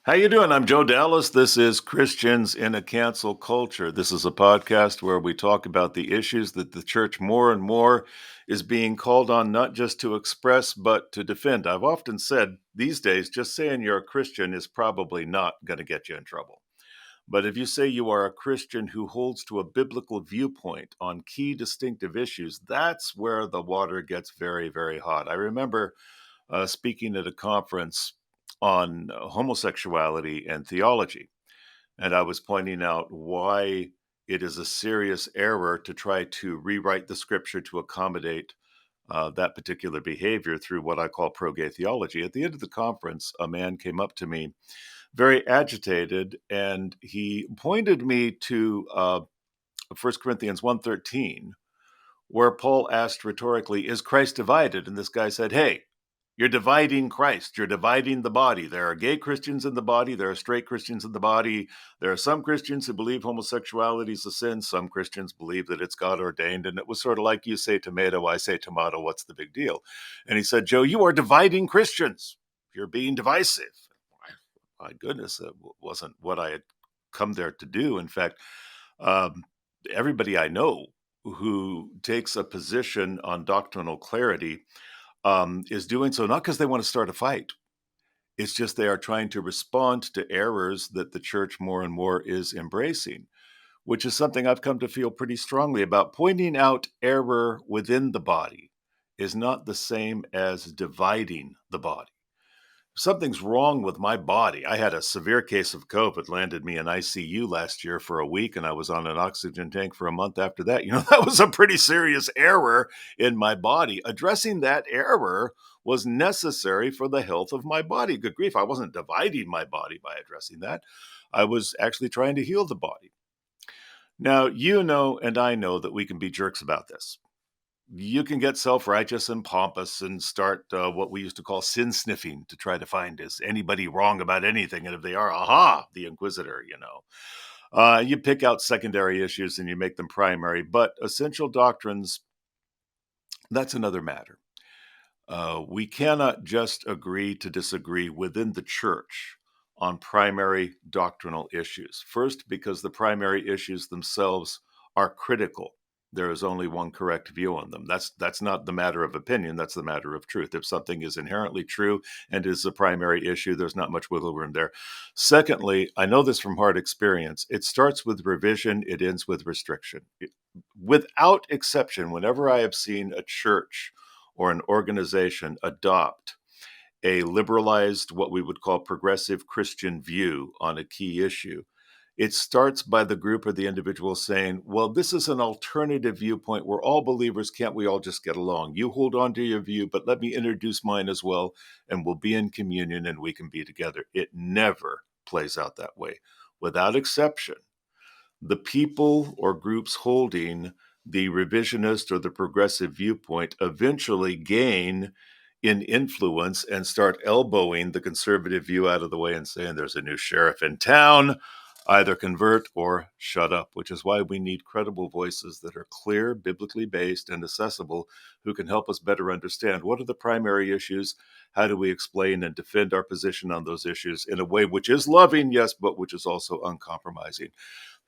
How you doing? I'm Joe Dallas. This is Christians in a Cancel Culture. This is a podcast where we talk about the issues that the church more and more is being called on not just to express, but to defend. I've often said these days, just saying you're a Christian is probably not going to get you in trouble. But if you say you are a Christian who holds to a biblical viewpoint on key distinctive issues, that's where the water gets very, very hot. I remember speaking at a conference on homosexuality and theology. And I was pointing out why it is a serious error to try to rewrite the scripture to accommodate that particular behavior through what I call pro gay theology. At the end of the conference, a man came up to me very agitated and he pointed me to 1 Corinthians 1:13, where Paul asked rhetorically, is Christ divided? And this guy said, hey, you're dividing Christ. You're dividing the body. There are gay Christians in the body. There are straight Christians in the body. There are some Christians who believe homosexuality is a sin. Some Christians believe that it's God ordained. And it was sort of like you say tomato, I say tomato. What's the big deal? And he said, Joe, you are dividing Christians. You're being divisive. My goodness, it wasn't what I had come there to do. In fact, um, everybody I know who takes a position on doctrinal clarity is doing so not because they want to start a fight. It's just they are trying to respond to errors that the church more and more is embracing, which is something I've come to feel pretty strongly about. Pointing out error within the body is not the same as dividing the body. Something's wrong with my body. I had a severe case of COVID, landed me in ICU last year for a week, and I was on an oxygen tank for a month after that. That was a pretty serious error in my body. Addressing that error was necessary for the health of my body. Good grief, I wasn't dividing my body by addressing that. I was actually trying to heal the body. Now, you know, and I know that we can be jerks about this. You can get self-righteous and pompous and start what we used to call sin sniffing to try to find, is anybody wrong about anything? And if they are, aha, the inquisitor. You pick out secondary issues and you make them primary, but essential doctrines, that's another matter. We cannot just agree to disagree within the church on primary doctrinal issues. First, because the primary issues themselves are critical. There is only one correct view on them. That's not the matter of opinion. That's the matter of truth. If something is inherently true and is a primary issue, there's not much wiggle room there. Secondly, I know this from hard experience. It starts with revision. It ends with restriction. Without exception, whenever I have seen a church or an organization adopt a liberalized, what we would call progressive Christian view on a key issue, it starts by the group or the individual saying, well, this is an alternative viewpoint. We're all believers. Can't we all just get along? You hold on to your view, but let me introduce mine as well, and we'll be in communion and we can be together. It never plays out that way. Without exception, the people or groups holding the revisionist or the progressive viewpoint eventually gain in influence and start elbowing the conservative view out of the way and saying there's a new sheriff in town, either convert or shut up, which is why we need credible voices that are clear, biblically based, and accessible, who can help us better understand what are the primary issues, how do we explain and defend our position on those issues in a way which is loving, yes, but which is also uncompromising.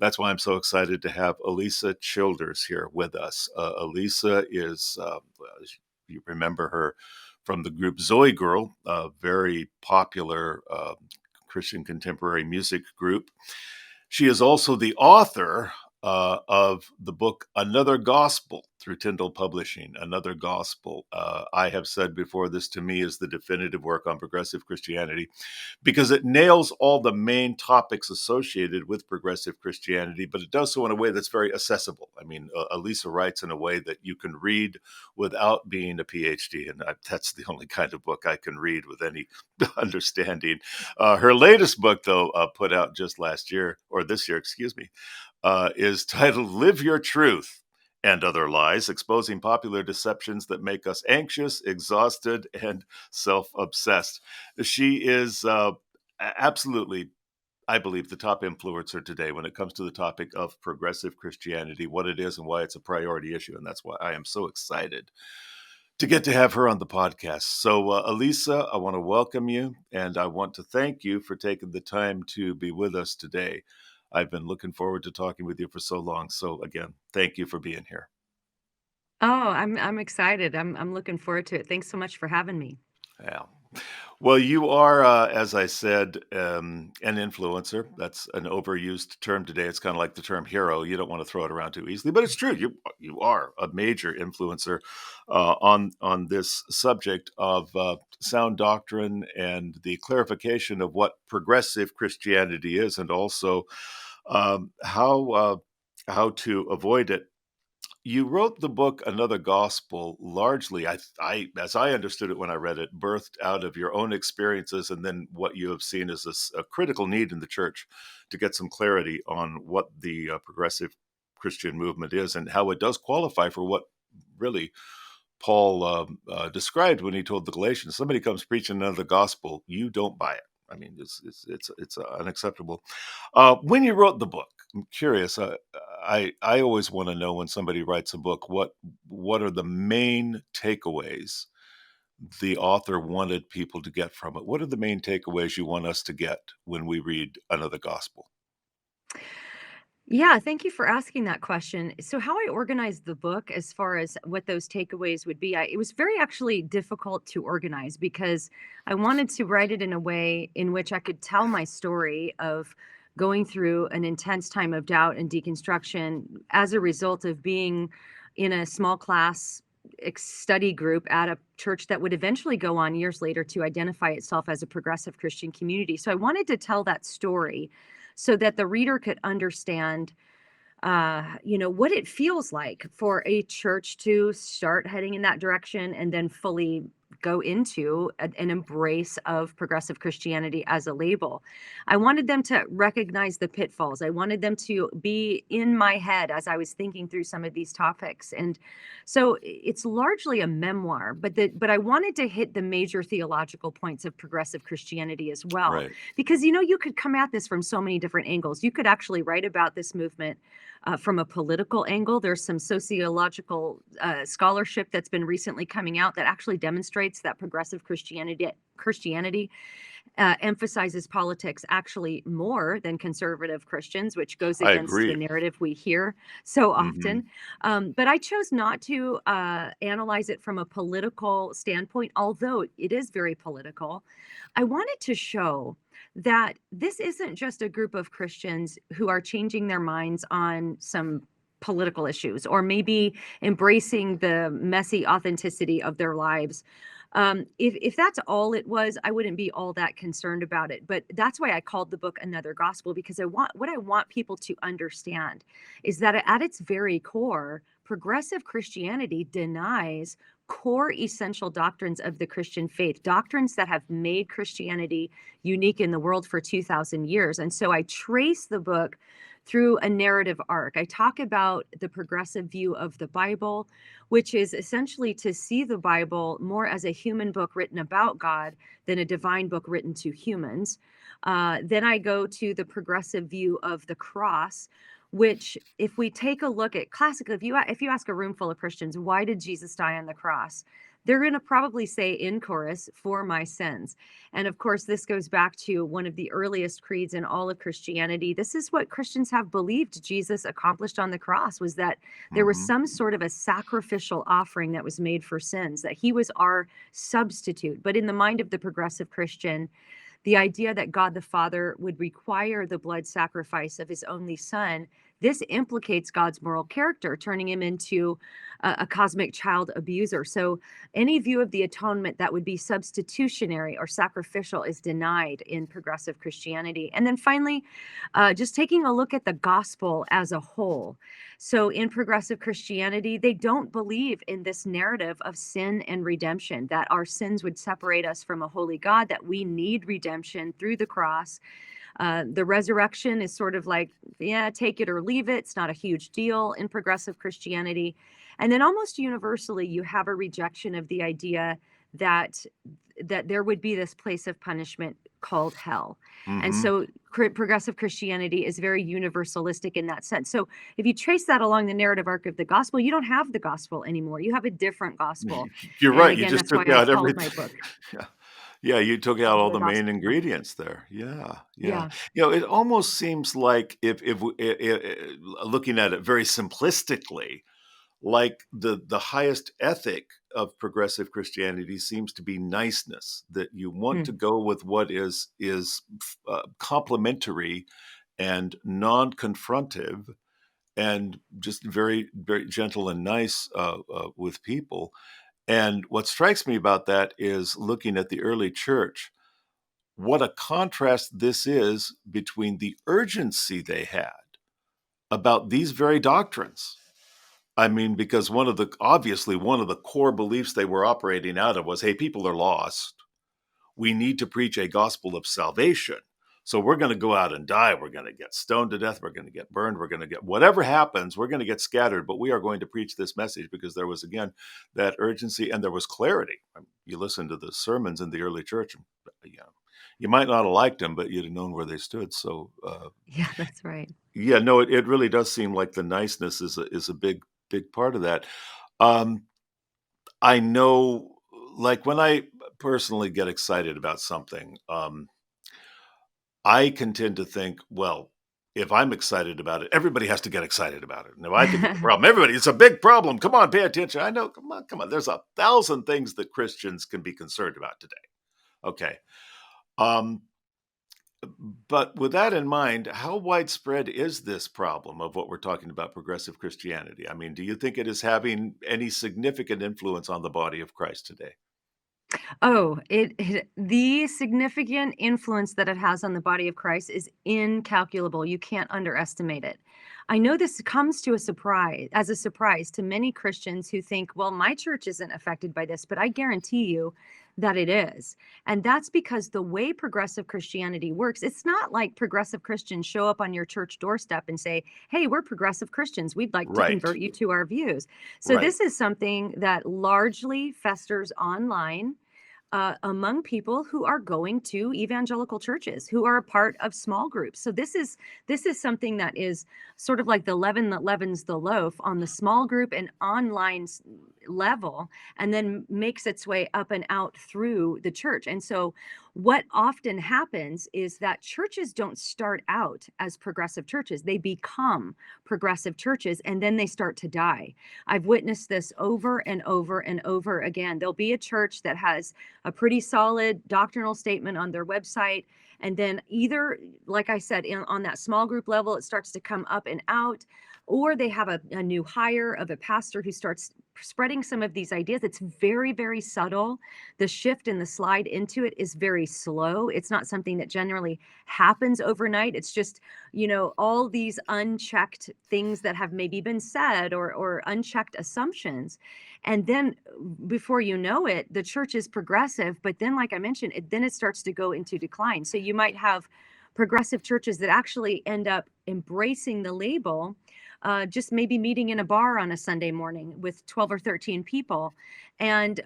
That's why I'm so excited to have Alisa Childers here with us. Alisa is, you remember her from the group Zoe Girl, a very popular Christian contemporary music group. She is also the author of the book Another Gospel through Tyndale Publishing. Another Gospel. I have said before, this to me is the definitive work on progressive Christianity because it nails all the main topics associated with progressive Christianity, but it does so in a way that's very accessible. I mean, Alisa writes in a way that you can read without being a PhD, and that's the only kind of book I can read with any understanding. Her latest book, though, put out just last year, or this year, excuse me, is titled Live Your Truth and Other Lies, Exposing Popular Deceptions That Make Us Anxious, Exhausted, and Self-Obsessed. She is absolutely, I believe, the top influencer today when it comes to the topic of progressive Christianity, what it is and why it's a priority issue. And that's why I am so excited to get to have her on the podcast. So, Alisa, I want to welcome you and I want to thank you for taking the time to be with us today. I've been looking forward to talking with you for so long. So, again, thank you for being here. Oh, I'm excited. I'm looking forward to it. Thanks so much for having me. Yeah. Well, you are, as I said, an influencer. That's an overused term today. It's kind of like the term hero. You don't want to throw it around too easily, but it's true. You are a major influencer on this subject of sound doctrine and the clarification of what progressive Christianity is, and also um, how uh, how to avoid it. You wrote the book Another Gospel largely, as I understood it when I read it, birthed out of your own experiences and then what you have seen as a critical need in the church to get some clarity on what the progressive Christian movement is and how it does qualify for what really Paul described when he told the Galatians, somebody comes preaching another gospel, you don't buy it. I mean, it's unacceptable. When you wrote the book, I'm curious. I always want to know when somebody writes a book, what are the main takeaways the author wanted people to get from it? What are the main takeaways you want us to get when we read another gospel? Yeah, thank you for asking that question. So, how I organized the book as far as what those takeaways would be, it was very actually difficult to organize because I wanted to write it in a way in which I could tell my story of going through an intense time of doubt and deconstruction as a result of being in a small class study group at a church that would eventually go on years later to identify itself as a progressive Christian community. So, I wanted to tell that story so that the reader could understand what it feels like for a church to start heading in that direction and then fully go into an embrace of progressive Christianity as a label. I wanted them to recognize the pitfalls. I wanted them to be in my head as I was thinking through some of these topics. And so it's largely a memoir, but I wanted to hit the major theological points of progressive Christianity as well. Right. Because you could come at this from so many different angles. You could actually write about this movement from a political angle. There's some sociological scholarship that's been recently coming out that actually demonstrates that progressive Christianity emphasizes politics actually more than conservative Christians, which goes I against the agree. narrative we hear so Hmm. often. But I chose not to analyze it from a political standpoint, although it is very political. I wanted to show that this isn't just a group of Christians who are changing their minds on some political issues or maybe embracing the messy authenticity of their lives. If that's all it was, I wouldn't be all that concerned about it. But that's why I called the book Another Gospel, because I want people to understand is that at its very core, progressive Christianity denies core essential doctrines of the Christian faith, doctrines that have made Christianity unique in the world for 2,000 years. And so I trace the book through a narrative arc. I talk about the progressive view of the Bible, which is essentially to see the Bible more as a human book written about God than a divine book written to humans. Then I go to the progressive view of the cross, which, if we take a look at classical, if you ask a room full of Christians, why did Jesus die on the cross? They're going to probably say in chorus, for my sins. And of course, this goes back to one of the earliest creeds in all of Christianity. This is what Christians have believed Jesus accomplished on the cross, was that there was Hmm. some sort of a sacrificial offering that was made for sins, that he was our substitute. But in the mind of the progressive Christian, the idea that God the Father would require the blood sacrifice of his only son, this implicates God's moral character, turning him into a cosmic child abuser. So any view of the atonement that would be substitutionary or sacrificial is denied in progressive Christianity. And then finally, just taking a look at the gospel as a whole. So in progressive Christianity, they don't believe in this narrative of sin and redemption, that our sins would separate us from a holy God, that we need redemption through the cross. The resurrection is sort of like, yeah, take it or leave it. It's not a huge deal in progressive Christianity. And then almost universally, you have a rejection of the idea that there would be this place of punishment called hell. And Mhm. so progressive Christianity is very universalistic in that sense. So if you trace that along the narrative arc of the gospel, you don't have the gospel anymore. You have a different gospel. You're And right, you again, just that's why took I out called everything. my book Yeah. Yeah, you took out all The the main Gospel of Hell. ingredients there. Yeah, yeah. Yeah. It almost seems like if w looking at it very simplistically, like the highest ethic of progressive Christianity seems to be niceness, that you want to Mm. go with what is complementary and non-confrontive and just very, very gentle and nice with people. And what strikes me about that is looking at the early church, what a contrast this is between the urgency they had about these very doctrines. I mean, because obviously one of the core beliefs they were operating out of was, hey, people are lost. We need to preach a gospel of salvation. So we're going to go out and die. We're going to get stoned to death. We're going to get burned. We're going to get whatever happens. We're going to get scattered, but we are going to preach this message because there was, again, that urgency and there was clarity. You listen to the sermons in the early church, you know, you might not have liked them, but you'd have known where they stood. So, Yeah, that's right. yeah, no, it really does seem like the niceness is a big, big part of that. Um, I know, like when I personally get excited about something, I can tend to think, well, if I'm excited about it, everybody has to get excited about it. And if I think it's a problem, everybody, it's a big problem. Come on, pay attention. I know, come on, come on. There's 1,000 things that Christians can be concerned about today. Okay. Um, but with that in mind, how widespread is this problem of what we're talking about, progressive Christianity? I mean, do you think it is having any significant influence on the body of Christ today? Oh, the significant influence that it has on the body of Christ is incalculable. You can't underestimate it. I know this comes to a surprise to many Christians who think, well, my church isn't affected by this, but I guarantee you that it is. And that's because the way progressive Christianity works, it's not like progressive Christians show up on your church doorstep and say, hey, we're progressive Christians. We'd like to Right, convert you to our views. So right. this is something that largely festers online among people who are going to evangelical churches, who are a part of small groups. So this is something that is sort of like the leaven that leavens the loaf on the small group and online level, and then makes its way up and out through the church. And so what often happens is that churches don't start out as progressive churches. They become progressive churches and then they start to die. I've witnessed this over and over and over again. There'll be a church that has a pretty solid doctrinal statement on their website. And then either, like I said, on that small group level, it starts to come up and out, or they have a new hire of a pastor who starts spreading some of these ideas. It's very, very subtle. The shift and the slide into it is very slow. It's not something that generally happens overnight. It's just, all these unchecked things that have maybe been said or unchecked assumptions. And then before you know it, the church is progressive, but then, like I mentioned, then it starts to go into decline. So you might have progressive churches that actually end up embracing the label, just maybe meeting in a bar on a Sunday morning with 12 or 13 people. And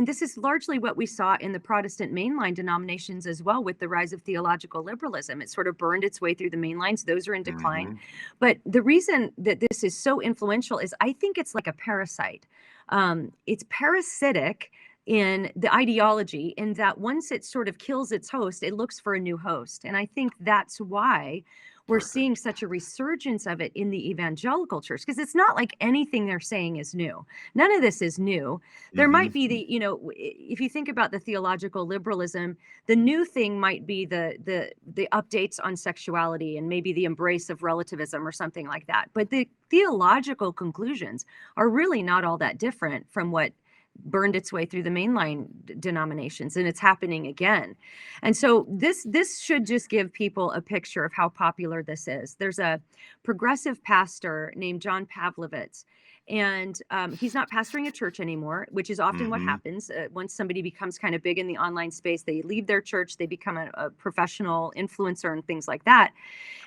this is largely what we saw in the Protestant mainline denominations as well, with the rise of theological liberalism. It sort of burned its way through the mainlines. Those are in decline. Mhm. But the reason that this is so influential is I think it's like a parasite. It's parasitic in the ideology, in that once it sort of kills its host, it looks for a new host. And I think that's why we're seeing Perfect. such a resurgence of it in the evangelical church, because it's not like anything they're saying is new. None of this is new. There might Mhm. be if you think about the theological liberalism, the new thing might be the updates on sexuality and maybe the embrace of relativism or something like that. But the theological conclusions are really not all that different from what burned its way through the mainline denominations, and it's happening again. And so this should just give people a picture of how popular this is. There's a progressive pastor named John Pavlovitz, and he's not pastoring a church anymore, which is often what Mhm. happens once somebody becomes kind of big in the online space. They leave their church, they become a professional influencer and things like that.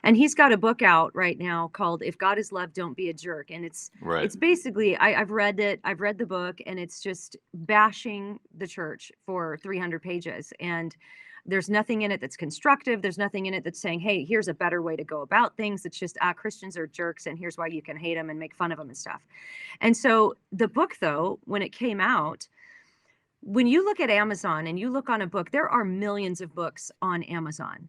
And he's got a book out right now called "If God Is Love, Don't Be a Jerk." And Right. it's basically, I've read it, I've read the book, and it's just bashing the church for 300 pages. And There's nothing in it that's constructive. There's nothing in it that's saying, hey, here's a better way to go about things. It's just, Christians are jerks and here's why you can hate them and make fun of them and stuff. And so the book, though, when it came out, when you look at Amazon and you look on a book, there are millions of books on Amazon.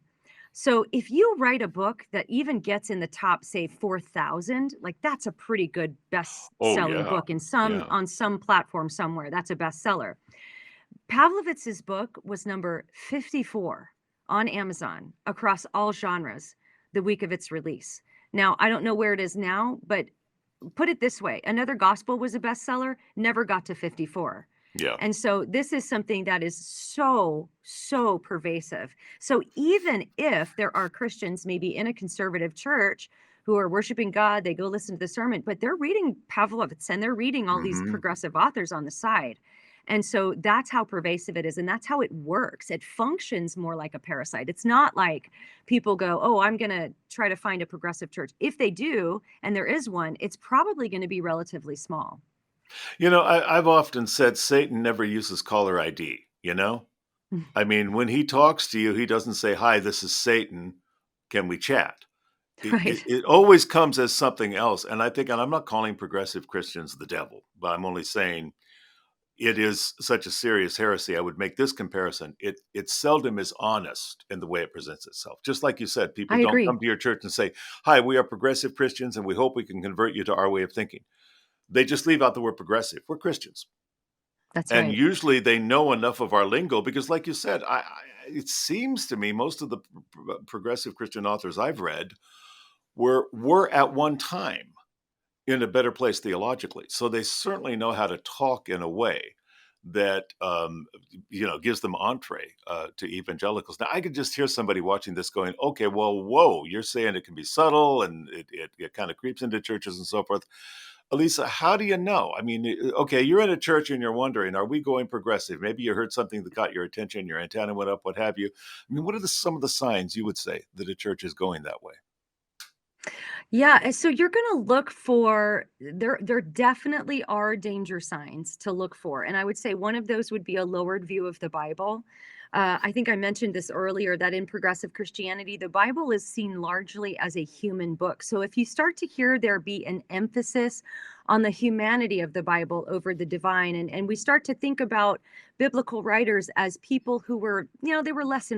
So if you write a book that even gets in the top, say 4,000, like that's a pretty good Oh, best-selling yeah. book in some Yeah. on some platform somewhere. That's a bestseller. Pavlovitz's book was number 54 on Amazon across all genres the week of its release. Now, I don't know where it is now, but put it this way, another gospel was a bestseller, never got to 54. Yeah. And so this is something that is so pervasive. So even if there are Christians maybe in a conservative church who are worshiping God, they go listen to the sermon, but they're reading Pavlovitz and they're reading all these Hmm. progressive authors on the side. And so that's how pervasive it is. And that's how it works. It functions more like a parasite. It's not like people go, oh, I'm going to try to find a progressive church. If they do, and there is one, it's probably going to be relatively small. I've often said Satan never uses caller ID, you know? I mean, when he talks to you, he doesn't say, "Hi, this is Satan. Can we chat?" It, Right. it, it always comes as something else. And I think, and I'm not calling progressive Christians the devil, but I'm only saying it is such a serious heresy. I would make this comparison. It seldom is honest in the way it presents itself. Just like you said, people I don't agree. come to your church and say, "Hi, we are progressive Christians and we hope we can convert you to our way of thinking." They just leave out the word progressive. We're Christians. That's And right. usually they know enough of our lingo because, like you said, it seems to me most of the progressive Christian authors I've read were at one time in a better place theologically. So they certainly know how to talk in a way that gives them entree to evangelicals. Now, I could just hear somebody watching this going, "Okay, well, whoa, you're saying it can be subtle and it kind of creeps into churches and so forth." Alisa, how do you know? I mean, okay, you're in a church and you're wondering, are we going progressive? Maybe you heard something that got your attention, your antenna went up, what have you. I mean, what are some of the signs you would say that a church is going that way? Yeah, and so you're gonna look for there definitely are danger signs to look for, and I would say one of those would be a lowered view of the Bible. I think I mentioned this earlier that in progressive Christianity, the Bible is seen largely as a human book. So if you start to hear there be an emphasis on the humanity of the Bible over the divine, and we start to think about biblical writers as people who were, they were less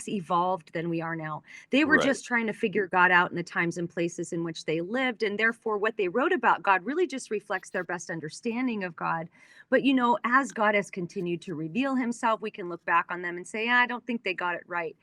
evolved than we are now. They were Right. just trying to figure God out in the times and places in which they lived. And therefore, what they wrote about God really just reflects their best understanding of God. But, as God has continued to reveal himself, we can look back on them and say, I don't think they got it right.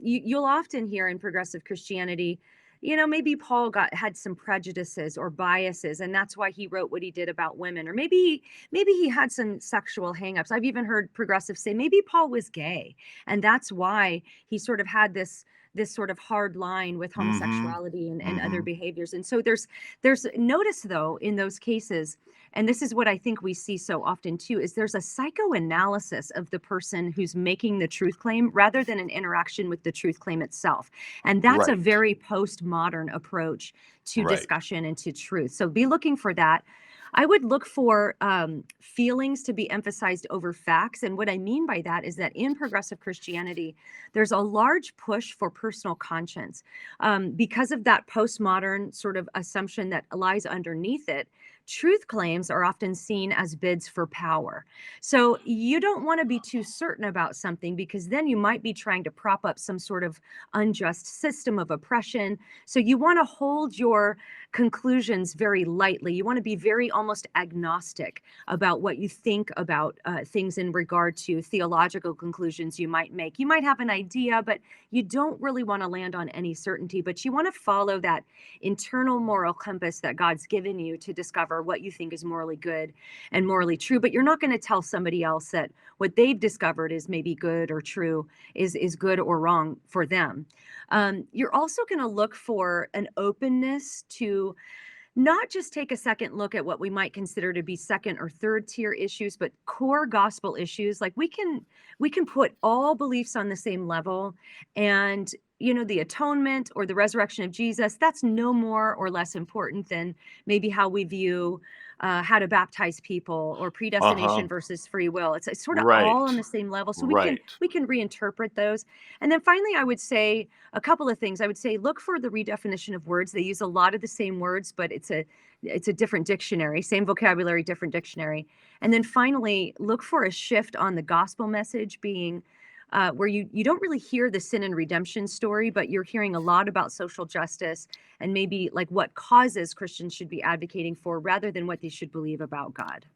You'll often hear in progressive Christianity, maybe Paul had some prejudices or biases, and that's why he wrote what he did about women. Or maybe he had some sexual hangups. I've even heard progressives say maybe Paul was gay, and that's why he sort of had this sort of hard line with Mm-hmm. homosexuality and other Mm-hmm. behaviors. And so there's notice though in those cases, and this is what I think we see so often too, is there's a psychoanalysis of the person who's making the truth claim rather than an interaction with the truth claim itself. And that's a Right. very postmodern approach to Right. discussion and to truth. So be looking for that. I would look for feelings to be emphasized over facts. And what I mean by that is that in progressive Christianity, there's a large push for personal conscience. Because of that postmodern sort of assumption that lies underneath it, truth claims are often seen as bids for power. So you don't want to be too certain about something because then you might be trying to prop up some sort of unjust system of oppression. So you want to hold your conclusions very lightly. You want to be very almost agnostic about what you think about things in regard to theological conclusions you might make. You might have an idea, but you don't really want to land on any certainty, but you want to follow that internal moral compass that God's given you to discover what you think is morally good and morally true. But you're not going to tell somebody else that what they've discovered is maybe good or true is good or wrong for them. You're also going to look for an openness to not just take a second look at what we might consider to be second or third tier issues, but core gospel issues. Like we can put all beliefs on the same level, and the atonement or the resurrection of Jesus, that's no more or less important than maybe how we view how to baptize people, or Uh-huh. predestination versus free will. It's sort of all Right. on the same level, so Right. we can reinterpret those. And then finally, I would say a couple of things. I would say look for the redefinition of words. They use a lot of the same words, but it's a different dictionary, same vocabulary, different dictionary. And then finally, look for a shift on the gospel message being where you don't really hear the sin and redemption story, but you're hearing a lot about social justice and maybe like what causes Christians should be advocating for rather than what they should believe about God.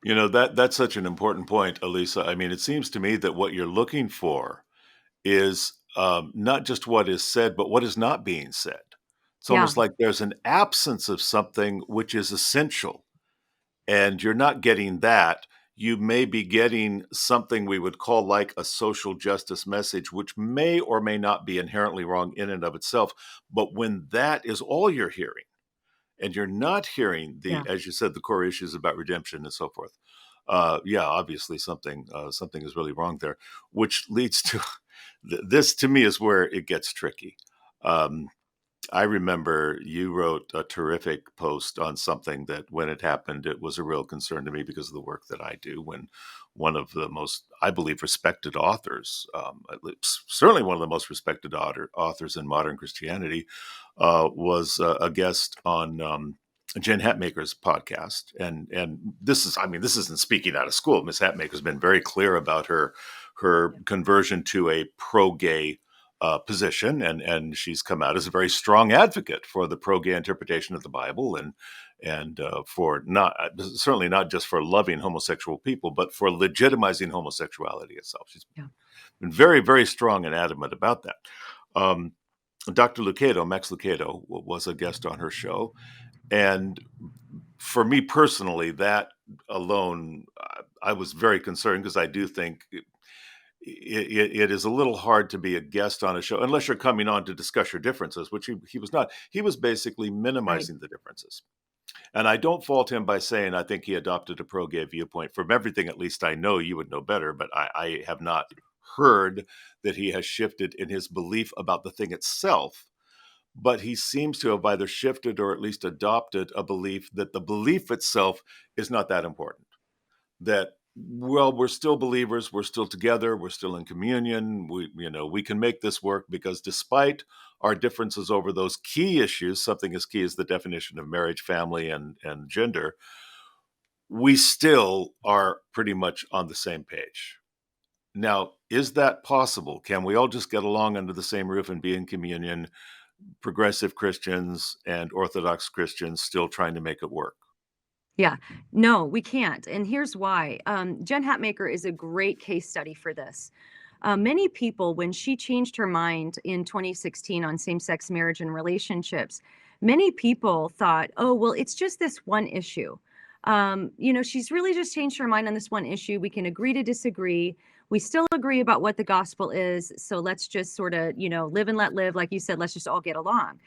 That's such an important point, Elisa. I mean, it seems to me that what you're looking for is not just what is said, but what is not being said. It's Yeah, almost like there's an absence of something which is essential, and you're not getting that. You may be getting something we would call like a social justice message, which may or may not be inherently wrong in and of itself. But when that is all you're hearing, and you're not hearing yeah, as you said, the core issues about redemption and so forth. Yeah, obviously something is really wrong there, which leads to this. To me, is where it gets tricky. Um, I remember you wrote a terrific post on something that, when it happened, it was a real concern to me because of the work that I do. When one of the most, I believe, respected authors, at least, certainly one of the most respected authors in modern Christianity, was a guest on Jen Hatmaker's podcast, and this is, I mean, this isn't speaking out of school. Miss Hatmaker's been very clear about her yeah, conversion to a pro-gay position, and she's come out as a very strong advocate for the pro-gay interpretation of the Bible, and for not certainly not just for loving homosexual people, but for legitimizing homosexuality itself. She's yeah, been very, very strong and adamant about that. Um, Dr. Lucado, Max Lucado, was a guest on her show, and for me personally, that alone, I was very concerned because I do think it is a little hard to be a guest on a show unless you're coming on to discuss your differences, which he was not. He was basically right. minimizing the differences. And I don't fault him by saying I think he adopted a pro gay viewpoint. From everything, at least I know, you would know better, but I have not heard that he has shifted in his belief about the thing itself. But he seems to have either shifted or at least adopted a belief that the belief itself is not that important. That, well, we're still believers, we're still together, we're still in communion, we can make this work because despite our differences over those key issues, something as key as the definition of marriage, family, and gender, we still are pretty much on the same page. Now, is that possible? Can we all just get along under the same roof and be in communion, progressive Christians and Orthodox Christians still trying to make it work? Yeah. No, we can't. And here's why. Jen Hatmaker is a great case study for this. Many people, when she changed her mind in 2016 on same sex marriage and relationships, many people thought, oh, well, it's just this one issue. She's really just changed her mind on this one issue. We can agree to disagree. We still agree about what the gospel is. So let's just sort of, live and let live. Like you said, let's just all get along.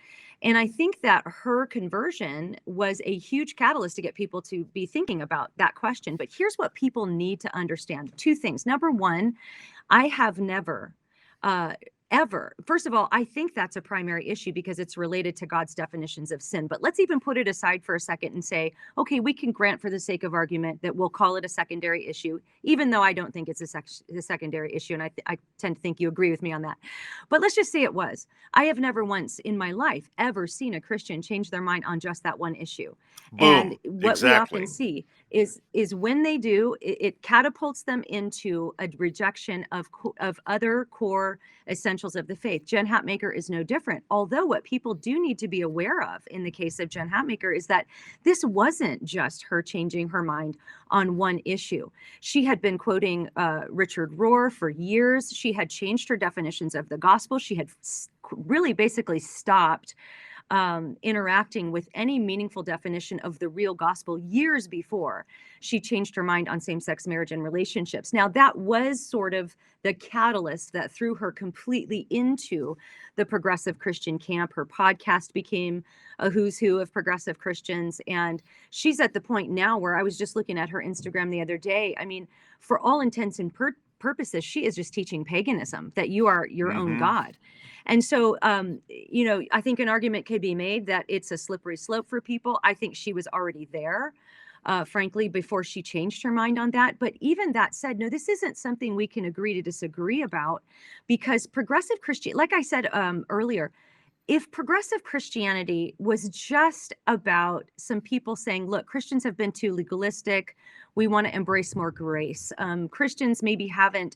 And I think that her conversion was a huge catalyst to get people to be thinking about that question. But here's what people need to understand: two things. Number one, I have never, uh, ever, first of all, I think that's a primary issue because it's related to God's definitions of sin. But let's even put it aside for a second and say, okay, we can grant for the sake of argument that we'll call it a secondary issue, even though I don't think it's a secondary issue. And I tend to think you agree with me on that. But let's just say it was. I have never once in my life ever seen a Christian change their mind on just that one issue. And Boom. what we often Exactly. see is when they do, it catapults them into a rejection of other core essentials of the faith. Jen Hatmaker is no different. Although what people do need to be aware of in the case of Jen Hatmaker is that this wasn't just her changing her mind on one issue. She had been quoting Richard Rohr for years. She had changed her definitions of the gospel. She had really basically stopped interacting with any meaningful definition of the real gospel years before she changed her mind on same sex marriage and relationships. Now, that was sort of the catalyst that threw her completely into the progressive Christian camp. Her podcast became a who's who of progressive Christians. And she's at the point now where I was just looking at her Instagram the other day. I mean, for all intents and purposes, she is just teaching paganism, that you are your own Hmm. God. And so, I think an argument could be made that it's a slippery slope for people. I think she was already there. frankly, before she changed her mind on that. But even that said, no, this isn't something we can agree to disagree about, because progressive Christian, like I said earlier, if progressive Christianity was just about some people saying, look, Christians have been too legalistic, we want to embrace more grace. Christians maybe haven't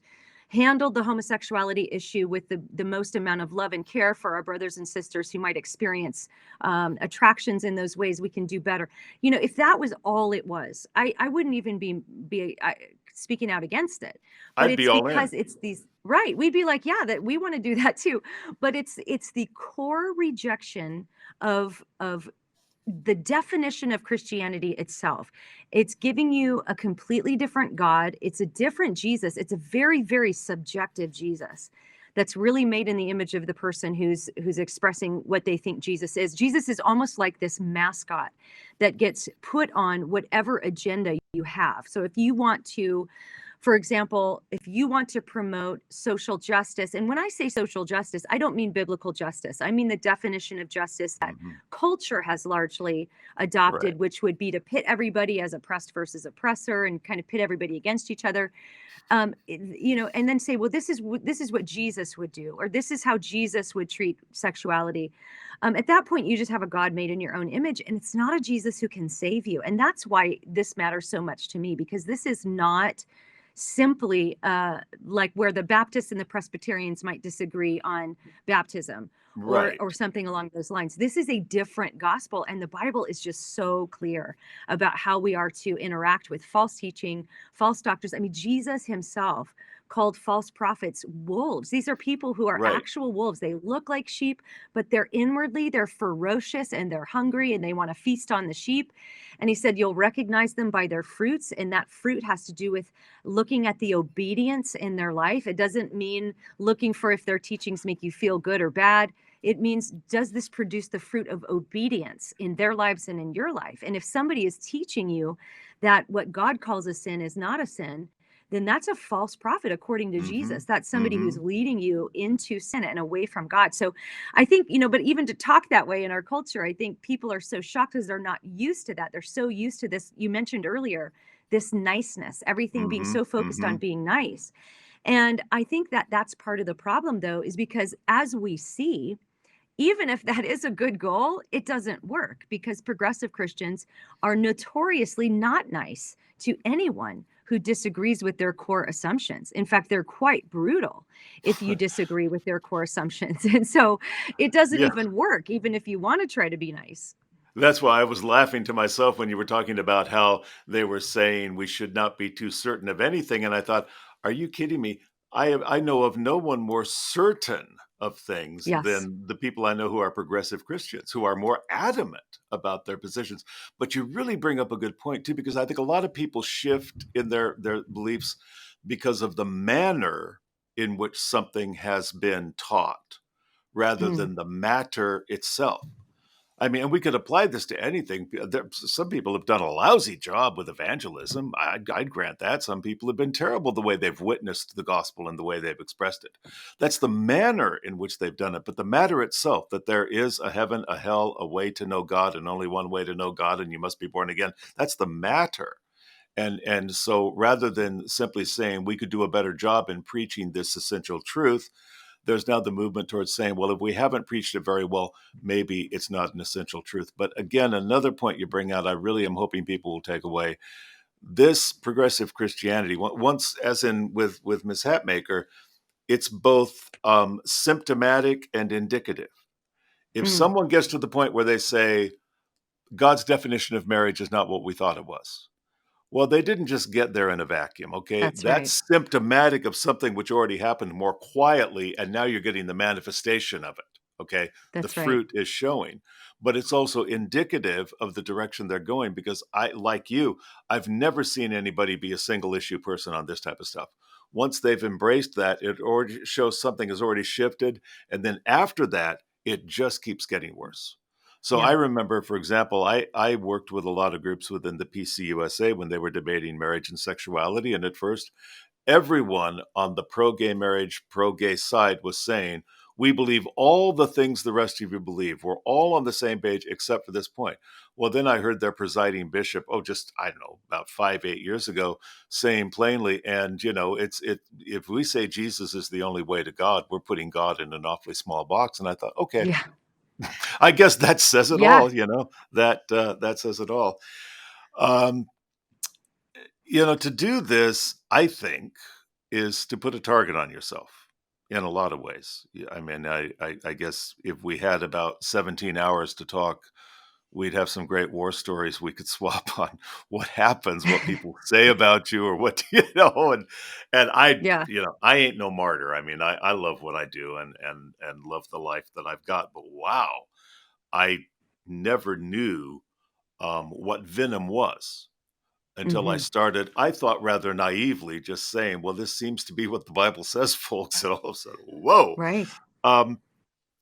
handled the homosexuality issue with the most amount of love and care for our brothers and sisters who might experience attractions in those ways. We can do better. If that was all it was, I wouldn't even be speaking out against it. But I'd be it's all because in. it's these, right? We'd be like, yeah, that we want to do that too. But it's the core rejection of the definition of Christianity itself. It's giving you a completely different God. It's a different Jesus. It's a very, very subjective Jesus that's really made in the image of the person who's expressing what they think Jesus is. Jesus is almost like this mascot that gets put on whatever agenda you have. So if you want to, for example, if you want to promote social justice, and when I say social justice, I don't mean biblical justice. I mean the definition of justice that Hmm. culture has largely Right. adopted, which would be to pit everybody as oppressed versus oppressor and kind of pit everybody against each other. And then say, well, this is what Jesus would do, or this is how Jesus would treat sexuality. At that point, you just have a God made in your own image, and it's not a Jesus who can save you. And that's why this matters so much to me, because this is not simply like where the Baptists and the Presbyterians might disagree on baptism or Right. something along those lines. This is a different gospel, and the Bible is just so clear about how we are to interact with false teaching, false doctors. I mean, Jesus himself called false prophets wolves. These are people who are Right. actual wolves. They look like sheep, but they're ferocious and they're hungry and they want to feast on the sheep. And he said, you'll recognize them by their fruits. And that fruit has to do with looking at the obedience in their life. It doesn't mean looking for if their teachings make you feel good or bad. It means, does this produce the fruit of obedience in their lives and in your life? And if somebody is teaching you that what God calls a sin is not a sin, then that's a false prophet according to Hmm. Jesus. That's somebody who's Hmm. leading you into sin and away from God. So I think, but even to talk that way in our culture, I think people are so shocked because they're not used to that. They're so used to this. You mentioned earlier this niceness, everything being Hmm. so focused Hmm. on being nice. And I think that that's part of the problem, though, is because as we see, even if that is a good goal, it doesn't work because progressive Christians are notoriously not nice to anyone who disagrees with their core assumptions. In fact, they're quite brutal if you disagree with their core assumptions. And so it doesn't Yeah. even work, even if you want to try to be nice. That's why I was laughing to myself when you were talking about how they were saying we should not be too certain of anything. And I thought, are you kidding me? I know of no one more certain of things Yes. than the people I know who are progressive Christians, who are more adamant about their positions. But you really bring up a good point, too, because I think a lot of people shift in their beliefs because of the manner in which something has been taught rather Mm, than the matter itself. I mean, and we could apply this to anything. Some people have done a lousy job with evangelism. I'd grant that. Some people have been terrible the way they've witnessed the gospel and the way they've expressed it. That's the manner in which they've done it. But the matter itself, that there is a heaven, a hell, a way to know God, and only one way to know God, and you must be born again. That's the matter. And so rather than simply saying we could do a better job in preaching this essential truth, there's now the movement towards saying, well, if we haven't preached it very well, maybe it's not an essential truth. But again, another point you bring out, I really am hoping people will take away this progressive Christianity. Once, as in with Miss Hatmaker, it's both symptomatic and indicative. If mm, someone gets to the point where they say God's definition of marriage is not what we thought it was, well, they didn't just get there in a vacuum, okay? that's right. That's symptomatic of something which already happened more quietly, and now you're getting the manifestation of it, okay? The That's right. fruit is showing. But it's also indicative of the direction they're going because like you, I've never seen anybody be a single issue person on this type of stuff. Once they've embraced that, it already shows something has already shifted. And then after that, it just keeps getting worse. So I Yeah. remember, for example, I worked with a lot of groups within the PCUSA when they were debating marriage and sexuality. And at first, everyone on the pro gay marriage, pro gay side was saying, We believe all the things the rest of you believe. We're all on the same page except for this point. Well, then I heard their presiding bishop, just, I don't know, about 5, 8 years ago, saying plainly, and if we say Jesus is the only way to God, we're putting God in an awfully small box. And I thought, okay, Yeah. I guess that says it Yeah. all. That says it all. Um, to do this, I think, is to put a target on yourself in a lot of ways. I mean, I guess if we had about 17 hours to talk, we'd have some great war stories we could swap on what happens, what people say about you, or what, and Yeah. I ain't no martyr. I mean, I love what I do and love the life that I've got, but wow, I never knew what venom was until I Mhm. started. I thought rather naively, just saying, well, this seems to be what the Bible says, folks. And all of a sudden, whoa. Right. Um,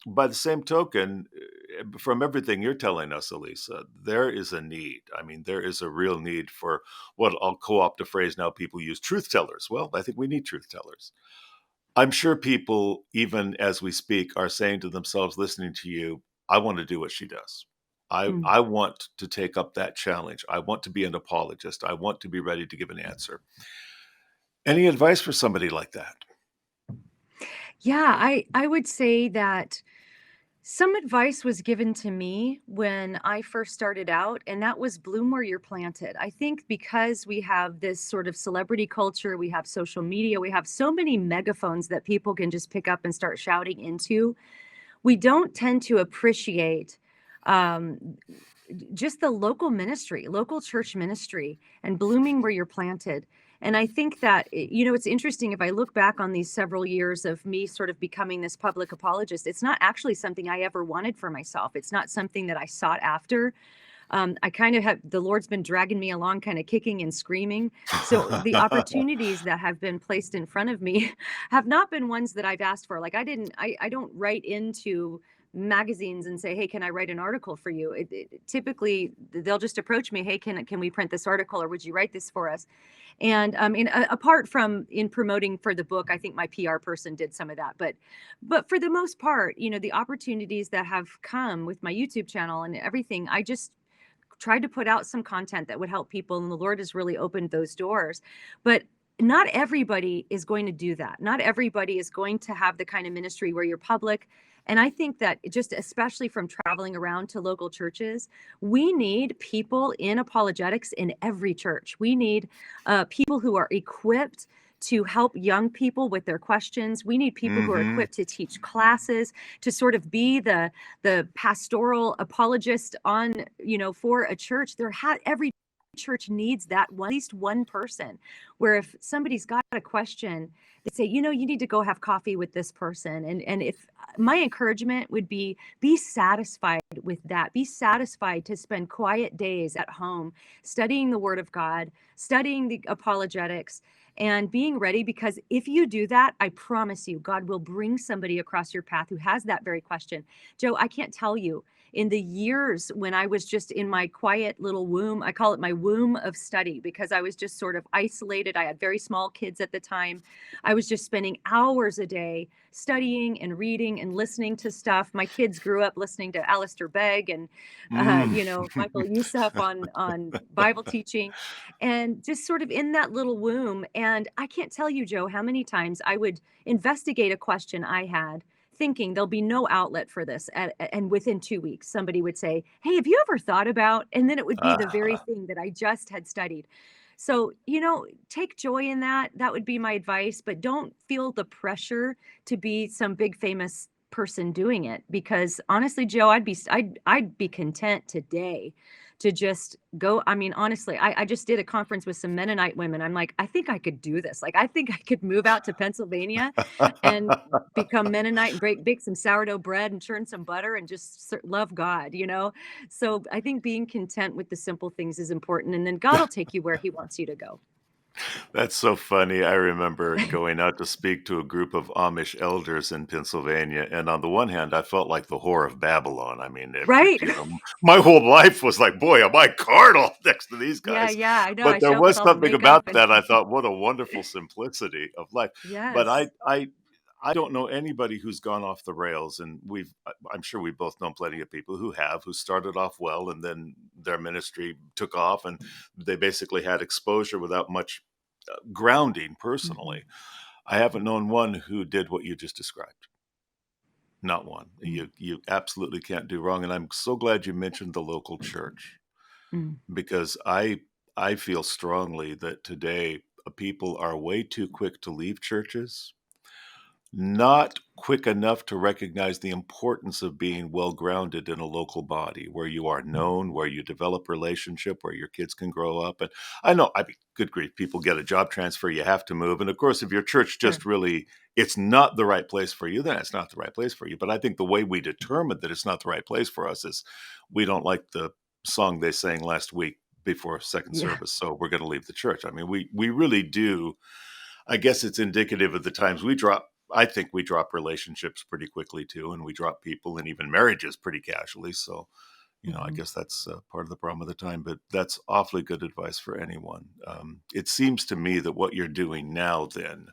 by the same token, from everything you're telling us, Alisa, there is a need. I mean, there is a real need for what I'll co-opt a phrase now people use, truth tellers. Well, I think we need truth tellers. I'm sure people, even as we speak, are saying to themselves, listening to you, I want to do what she does. I, Mm. I want to take up that challenge. I want to be an apologist. I want to be ready to give an answer. Any advice for somebody like that? Yeah, I would say that some advice was given to me when I first started out, and that was bloom where you're planted. I think because we have this sort of celebrity culture, we have social media, we have so many megaphones that people can just pick up and start shouting into, we don't tend to appreciate um, just the local ministry, local church ministry, and blooming where you're planted. And I think that, it's interesting if I look back on these several years of me sort of becoming this public apologist, it's not actually something I ever wanted for myself. It's not something that I sought after. I kind of have, the Lord's been dragging me along, kind of kicking and screaming. So the opportunities that have been placed in front of me have not been ones that I've asked for. Like I don't write into magazines and say, hey, can I write an article for you? Typically they'll just approach me, hey, can we print this article, or would you write this for us? And apart from in promoting for the book, I think my PR person did some of that, but for the most part, the opportunities that have come with my YouTube channel and everything, I just tried to put out some content that would help people, and the Lord has really opened those doors. But not everybody is going to do that. Not everybody is going to have the kind of ministry where you're public. And I think that just especially from traveling around to local churches, we need people in apologetics in every church. We need people who are equipped to help young people with their questions. We need people who are Hmm. equipped to teach classes, to sort of be the pastoral apologist on, for a church. Every church needs that one, at least one person, where if somebody's got a question, they say, you need to go have coffee with this person. And if my encouragement would be satisfied with that, be satisfied to spend quiet days at home studying the Word of God, studying the apologetics, and being ready, because if you do that, I promise you, God will bring somebody across your path who has that very question. Joe, I can't tell you, in the years when I was just in my quiet little womb, I call it my womb of study, because I was just sort of isolated. I had very small kids at the time. I was just spending hours a day studying and reading and listening to stuff. My kids grew up listening to Alistair Begg and, Mm. Michael Youssef on Bible teaching, and just sort of in that little womb. And I can't tell you, Joe, how many times I would investigate a question I had, thinking there'll be no outlet for this. And within 2 weeks, somebody would say, hey, have you ever thought about? And then it would be the very Ah, thing that I just had studied. So, take joy in that. That would be my advice, but don't feel the pressure to be some big famous person doing it, because honestly, Joe, I'd be content today to just go. I mean, honestly, I just did a conference with some Mennonite women. I'm like, I think I could do this. Like, I think I could move out to Pennsylvania and become Mennonite and bake some sourdough bread and churn some butter and just love God. So I think being content with the simple things is important. And then God will take you where he wants you to go. that's so funny. I remember going out to speak to a group of Amish elders in Pennsylvania, and on the one hand, I felt like the whore of Babylon. I mean, Right. my whole life was like, boy, am I carnal next to these Yeah. guys. Yeah. I know. But I there show up with was all the something makeup about and that I thought, what a wonderful simplicity of life. But yes. I I don't know anybody who's gone off the rails, and I'm sure we both know plenty of people who started off well and then their ministry took off and they basically had exposure without much grounding Mhm. personally. I haven't known one who did what you just described. Not one. Mm. You absolutely can't do wrong. And I'm so glad you mentioned the local church Mm. because I feel strongly that today people are way too quick to leave churches, not quick enough to recognize the importance of being well grounded in a local body where you are known, where you develop relationship, where your kids can grow up. And I know, I mean, good grief, people get a job transfer, you have to move. And of course, if your church Sure. just really, it's not the right place for you, then it's not the right place for you. But I think the way we determine that it's not the right place for us is we don't like the song they sang last week before second Yeah. service, so we're going to leave the church. I mean, we really do. I guess it's indicative of the times we drop. I think we drop relationships pretty quickly too, and we drop people and even marriages pretty casually. So, I Mhm. guess that's part of the problem of the time. But that's awfully good advice for anyone. It seems to me that what you're doing now, then,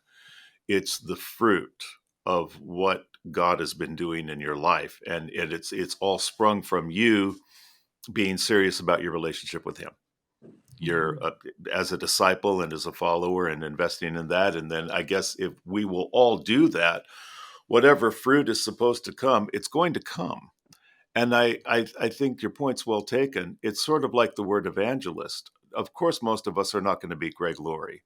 it's the fruit of what God has been doing in your life, and it's all sprung from you being serious about your relationship with Him. You're Mhm. as a disciple and as a follower and investing in that. And then I guess if we will all do that, whatever fruit is supposed to come, it's going to come. And I think your point's well taken. It's sort of like the word evangelist. Of course, most of us are not going to be Greg Laurie,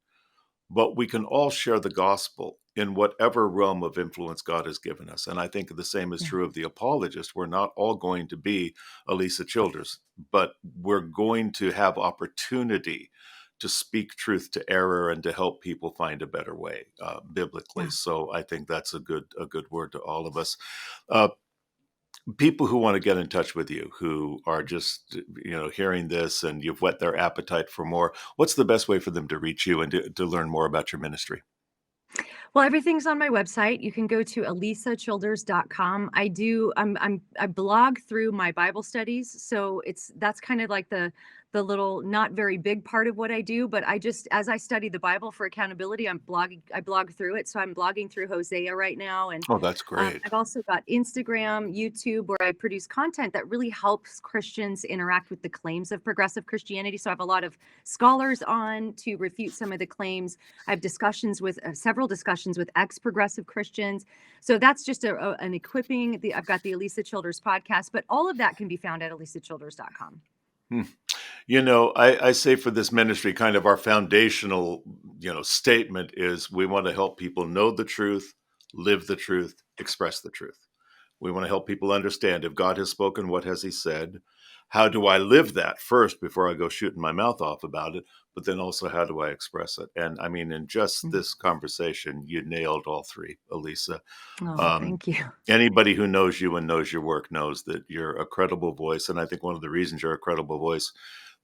but we can all share the gospel in whatever realm of influence God has given us. And I think the same is Yeah. true of the apologist. We're not all going to be Alisa Childers, but we're going to have opportunity to speak truth to error and to help people find a better way biblically. Yeah. So I think that's a good word to all of us. Uh, People who want to get in touch with you, who are just hearing this and you've whet their appetite for more, what's the best way for them to reach you and to learn more about your ministry? Well, everything's on my website. You can go to alisachilders.com. I blog through my Bible studies, so that's kind of like the little not very big part of what I do, but I just as I study the Bible for accountability, I blog through it. So I'm blogging through Hosea right now, and Oh, that's great. I've also got Instagram, YouTube, where I produce content that really helps Christians interact with the claims of progressive Christianity. So I have a lot of scholars on to refute some of the claims. I have discussions with several discussions with ex-progressive Christians. So that's just an equipping. I've got the Alisa Childers podcast, but all of that can be found at alisachilders.com. Hmm. I say for this ministry, kind of our foundational, statement is we want to help people know the truth, live the truth, express the truth. We want to help people understand if God has spoken, what has He said? How do I live that first before I go shooting my mouth off about it? But then also, how do I express it? And I mean, in just Mm. this conversation, you nailed all three, Alisa. Oh, Um, thank you. Anybody who knows you and knows your work knows that you're a credible voice. And I think one of the reasons you're a credible voice,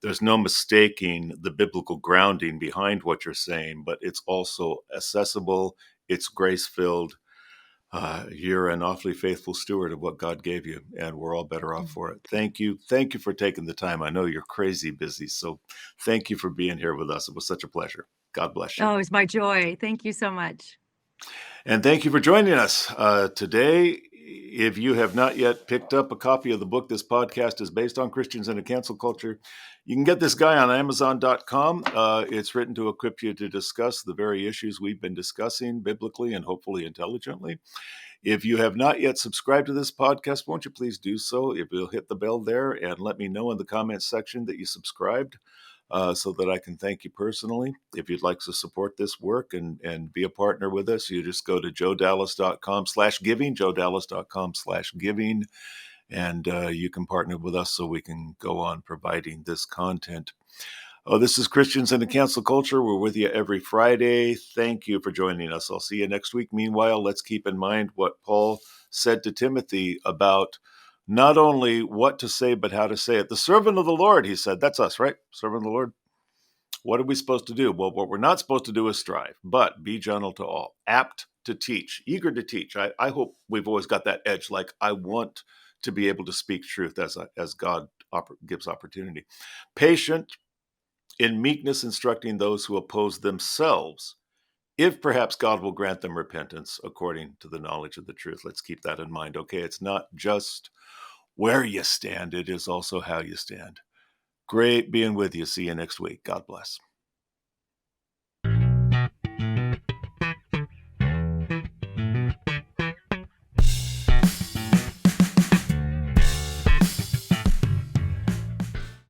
there's no mistaking the biblical grounding behind what you're saying, but it's also accessible, it's grace filled. You're an awfully faithful steward of what God gave you, and we're all better off Mm. for it. Thank you. Thank you for taking the time. I know you're crazy busy, so thank you for being here with us. It was such a pleasure. God bless you. Oh, it's my joy. Thank you so much. And thank you for joining us today. If you have not yet picked up a copy of the book, this podcast is based on Christians in a cancel culture. You can get this guy on Amazon.com. It's written to equip you to discuss the very issues we've been discussing biblically and hopefully intelligently. If you have not yet subscribed to this podcast, won't you please do so? If you'll hit the bell there and let me know in the comments section that you subscribed so that I can thank you personally. If you'd like to support this work and be a partner with us, you just go to joedallas.com/giving, joedallas.com/giving, and you can partner with us so we can go on providing this content. Oh, this is Christians in the Cancel Culture. We're with you every Friday. Thank you for joining us. I'll see you next week. Meanwhile, let's keep in mind what Paul said to Timothy about not only what to say, but how to say it. The servant of the Lord, he said. That's us, right? Servant of the Lord. What are we supposed to do? Well, what we're not supposed to do is strive, but be gentle to all, apt to teach, eager to teach. I hope we've always got that edge. Like I want to be able to speak truth as God gives opportunity. Patient, in meekness instructing those who oppose themselves, if perhaps God will grant them repentance according to the knowledge of the truth. Let's keep that in mind. Okay, it's not just where you stand, it is also how you stand. Great being with you. See you next week. God bless.